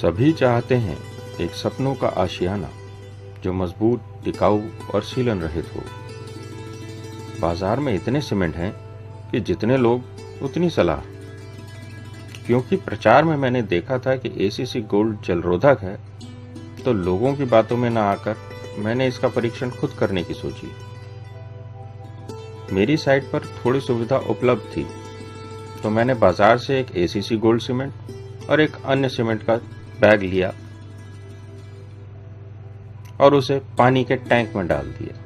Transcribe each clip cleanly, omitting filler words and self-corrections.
सभी चाहते हैं एक सपनों का आशियाना जो मजबूत, टिकाऊ और सीलन रहित हो। बाजार में इतने सीमेंट हैं कि जितने लोग उतनी सलाह। क्योंकि प्रचार में मैंने देखा था कि एसीसी गोल्ड जलरोधक है, तो लोगों की बातों में ना आकर मैंने इसका परीक्षण खुद करने की सोची। मेरी साइट पर थोड़ी सुविधा उपलब्ध थी, तो मैंने बाजार से एक एसीसी गोल्ड सीमेंट और एक अन्य सीमेंट का बैग लिया और उसे पानी के टैंक में डाल दिया।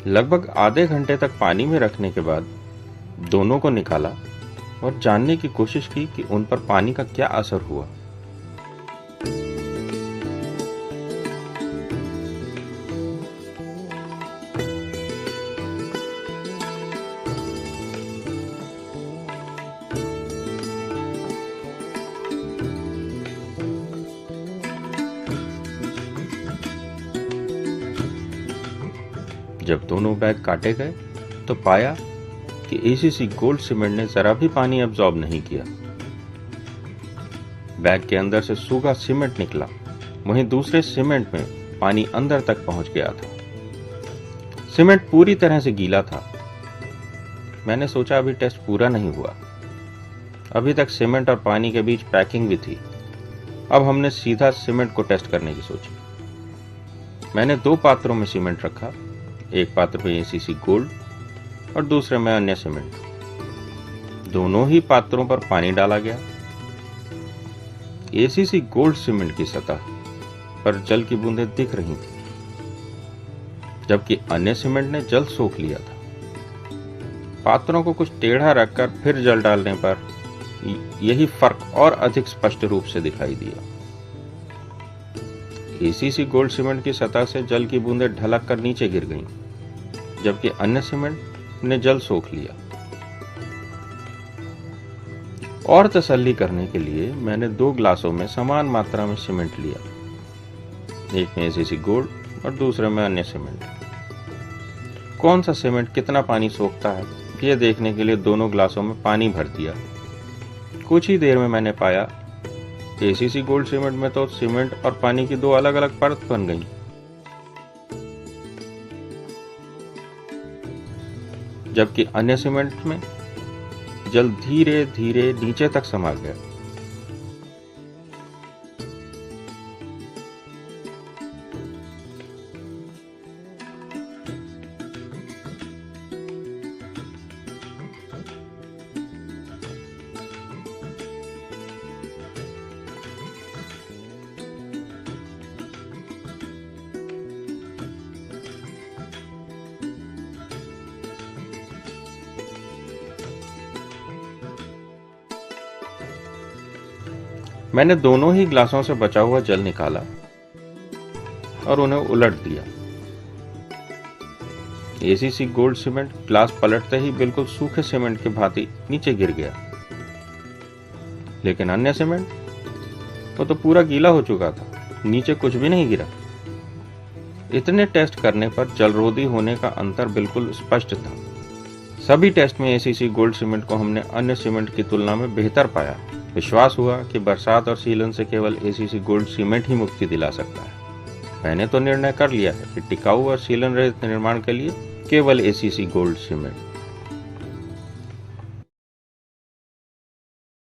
लगभग आधे घंटे तक पानी में रखने के बाद दोनों को निकाला और जानने की कोशिश की कि उन पर पानी का क्या असर हुआ। जब दोनों बैग काटे गए तो पाया कि एसीसी गोल्ड सीमेंट ने जरा भी पानी अब्सॉर्ब नहीं किया। बैग के अंदर से सूखा सीमेंट निकला, वहीं दूसरे सीमेंट में पानी अंदर तक पहुंच गया था। सीमेंट पूरी तरह से गीला था। मैंने सोचा अभी टेस्ट पूरा नहीं हुआ। अभी तक सीमेंट और पानी के बीच पैकिंग भी थी। अब हमने सीधा सीमेंट को टेस्ट करने की सोची। मैंने 2 पात्रों में सीमेंट रखा, एक पात्र में एसीसी गोल्ड और दूसरे में अन्य सीमेंट। दोनों ही पात्रों पर पानी डाला गया। एसीसी गोल्ड सीमेंट की सतह पर जल की बूंदें दिख रही थी, जबकि अन्य सीमेंट ने जल सोख लिया था। पात्रों को कुछ टेढ़ा रखकर फिर जल डालने पर यही फर्क और अधिक स्पष्ट रूप से दिखाई दिया। एसीसी गोल्ड सीमेंट की सतह से जल की बूंदें ढलक कर नीचे गिर गईं, जबकि अन्य सीमेंट ने जल सोख लिया। और तसल्ली करने के लिए मैंने 2 ग्लासों में समान मात्रा में सीमेंट लिया, एक में एसीसी गोल्ड और दूसरे में अन्य सीमेंट। कौन सा सीमेंट कितना पानी सोखता है, यह देखने के लिए दोनों ग्लासों में पानी भर दिया। कुछ ही देर में मैंने पाया एसीसी गोल्ड सीमेंट में तो सीमेंट और पानी की 2 अलग अलग परत बन गई, जबकि अन्य सीमेंट में जल धीरे धीरे नीचे तक समा गया। मैंने दोनों ही ग्लासों से बचा हुआ जल निकाला और उन्हें उलट दिया। एसीसी गोल्ड सीमेंट ग्लास पलटते ही बिल्कुल सूखे सीमेंट की भांति नीचे गिर गया, लेकिन अन्य सीमेंट वो तो पूरा गीला हो चुका था, नीचे कुछ भी नहीं गिरा। इतने टेस्ट करने पर जलरोधी होने का अंतर बिल्कुल स्पष्ट था। सभी टेस्ट में एसीसी गोल्ड सीमेंट को हमने अन्य सीमेंट की तुलना में बेहतर पाया। विश्वास हुआ कि बरसात और सीलन से केवल एसीसी गोल्ड सीमेंट ही मुक्ति दिला सकता है। मैंने तो निर्णय कर लिया है कि टिकाऊ और सीलन रहित निर्माण के लिए केवल एसीसी गोल्ड सीमेंट।